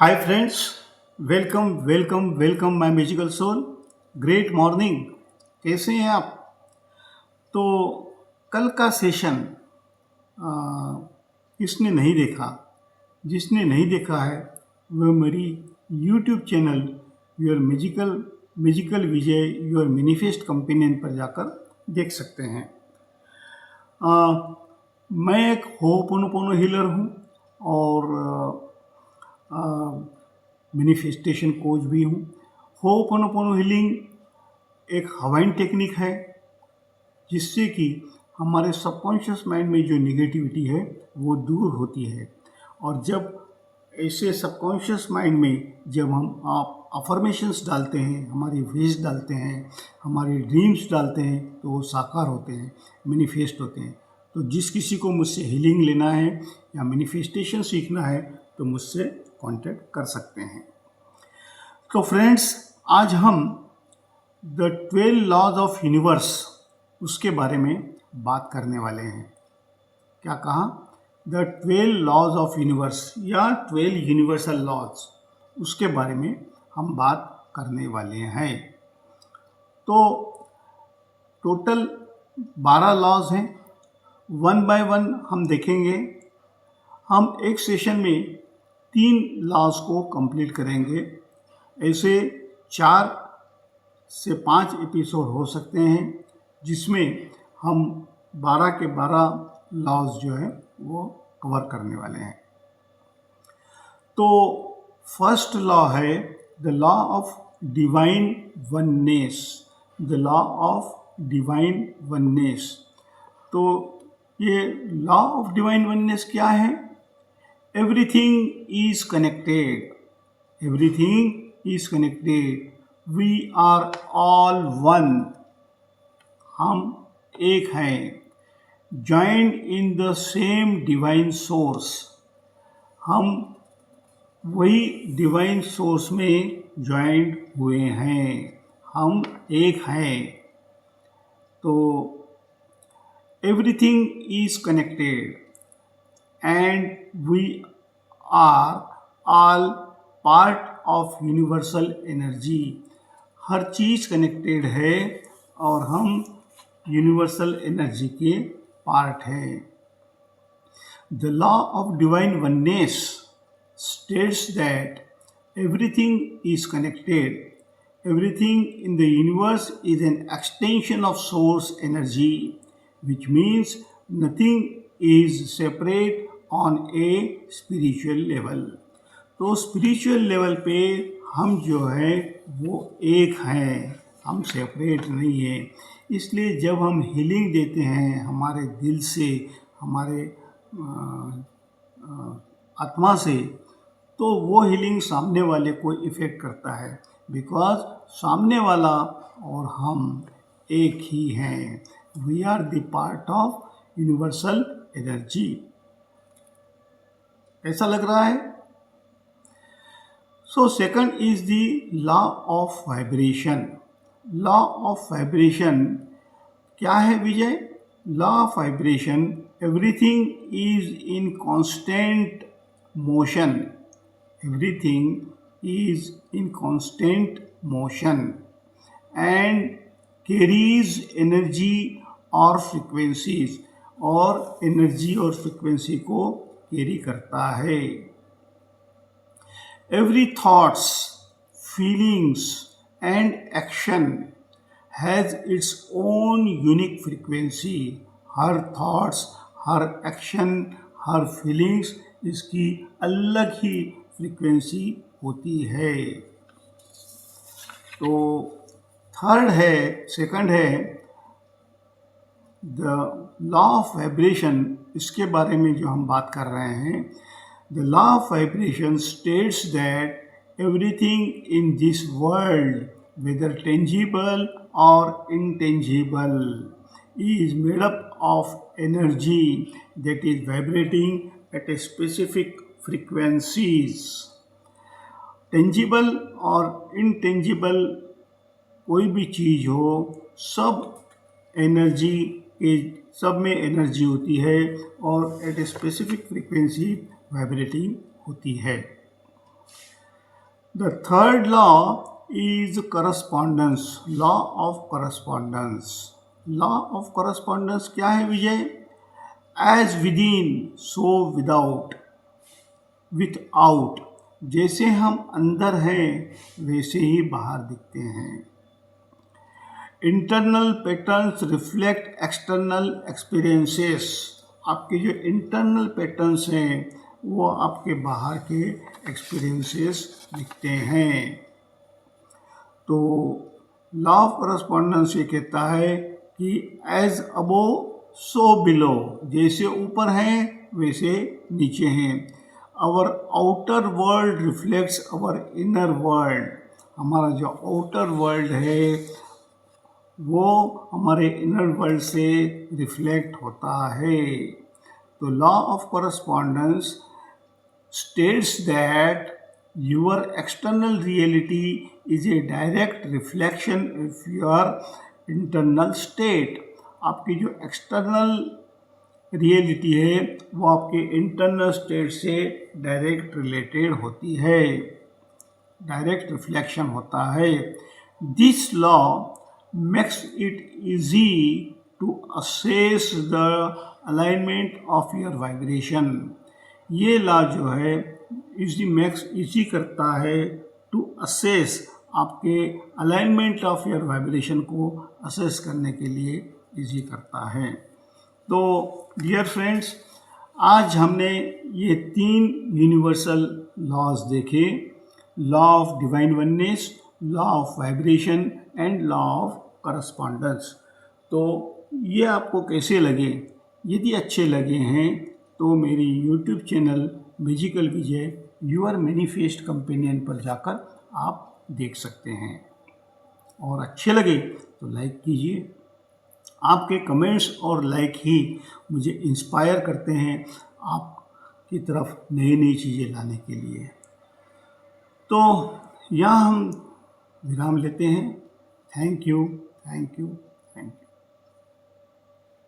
Hi friends, welcome welcome welcome my musical soul. Great morning. कैसे हैं आप? तो कल का सेशन किसने नहीं देखा? जिसने नहीं देखा है वह मेरी YouTube channel your musical Vijay your manifest companion पर जाकर देख सकते हैं। मैं एक होपोनोपोनो हीलर हूँ और मैनिफेस्टेशन कोच भी हूँ। होपोनोपोनो हीलिंग एक हवाइन टेक्निक है जिससे कि हमारे सबकॉन्शियस माइंड में जो निगेटिविटी है वो दूर होती है। और जब ऐसे सबकॉन्शियस माइंड में जब हम आप अफर्मेशंस डालते हैं, हमारी विश डालते हैं, हमारे ड्रीम्स डालते हैं तो वो साकार होते हैं, मैनिफेस्ट होते हैं। तो जिस किसी को मुझसे हीलिंग लेना है या मैनिफेस्टेशन सीखना है तो मुझसे कांटेक्ट कर सकते हैं। तो फ्रेंड्स, आज हम द 12 लॉज ऑफ यूनिवर्स उसके बारे में बात करने वाले हैं। क्या कहा? द 12 लॉज ऑफ यूनिवर्स या 12 यूनिवर्सल लॉज, उसके बारे में हम बात करने वाले हैं। तो टोटल 12 लॉज हैं। वन बाय वन हम देखेंगे। हम एक सेशन में 3 लॉज को कंप्लीट करेंगे। ऐसे 4 से 5 एपिसोड हो सकते हैं जिसमें हम 12 के 12 लॉज जो है वो कवर करने वाले हैं। तो फर्स्ट लॉ है the law of divine oneness. The law of divine oneness. तो ये लॉ ऑफ डिवाइन वननेस क्या है? Everything is connected. Everything is connected. We are all one. हम एक हैं। Joined in the same divine source. हम वही डिवाइन सोर्स में जॉइंड हुए हैं। हम एक हैं। तो everything is connected and we are all part of universal energy. हर चीज़ कनेक्टेड है और हम यूनिवर्सल एनर्जी के पार्ट है। The law of divine oneness states that everything is connected. Everything in the universe is an extension of source energy, which means nothing is separate on a spiritual level. तो spiritual level पे हम जो है वो एक हैं, हम separate नहीं हैं। इसलिए जब हम हीलिंग देते हैं हमारे दिल से, हमारे आत्मा से, तो वो हीलिंग सामने वाले को इफ़ेक्ट करता है। बिकॉज सामने वाला और हम एक ही हैं। We are the part of universal energy. कैसा लग रहा है? So second is the law of vibration. Law of vibration क्या है विजय? Law of vibration, everything is in constant motion. Everything is in constant motion and carries energy और frequencies, और energy और frequency को कैरी करता है। Every thoughts, feelings and action has its own unique frequency. Her thoughts, her action, her feelings इसकी अलग ही frequency होती है। तो सेकंड है द लॉ ऑफ वाइब्रेशन। इसके बारे में जो हम बात कर रहे हैं, the law of vibration states that everything in this world, whether tangible or intangible, is made up of energy that is vibrating at a specific frequencies. Tangible और intangible कोई भी चीज़ हो, सब में एनर्जी होती है और at a specific frequency vibrating होती है। The third law is correspondence, law of correspondence. Law of correspondence क्या है विजय? As within, so without. Without, जैसे हम अंदर हैं वैसे ही बाहर दिखते हैं. Internal patterns reflect external experiences. आपके जो इंटरनल पैटर्न्स हैं वो आपके बाहर के एक्सपीरियंसेस दिखते हैं. तो लॉ ऑफ करस्पॉन्डेंस ये कहता है कि एज अबो सो बिलो, जैसे ऊपर हैं वैसे नीचे हैं. Our outer world reflects our inner world. हमारा जो आउटर वर्ल्ड है वो हमारे इनर वर्ल्ड से रिफ्लेक्ट होता है. तो law of correspondence states that your external reality is a direct reflection of your internal state. आपकी जो एक्सटर्नल रियलिटी है वो आपके इंटरनल स्टेट से डायरेक्ट रिलेटेड होती है, डायरेक्ट रिफ्लेक्शन होता है. This law makes it easy to assess the alignment of your vibration. ये लॉ जो है इजी करता है टू असेस, आपके अलाइनमेंट ऑफ योर वाइब्रेशन को असेस करने के लिए इजी करता है. तो डियर फ्रेंड्स, आज हमने ये 3 यूनिवर्सल लॉज देखे, law of divine oneness, law of vibration and law of correspondence. तो ये आपको कैसे लगे? यदि अच्छे लगे हैं तो मेरी YouTube channel magical Vijay your manifest companion पर जाकर आप देख सकते हैं. और अच्छे लगे तो लाइक कीजिए. आपके कमेंट्स और लाइक ही मुझे इंस्पायर करते हैं आपकी तरफ नई नई चीज़ें लाने के लिए. तो यहाँ हम विराम लेते हैं. Thank you, thank you, thank you.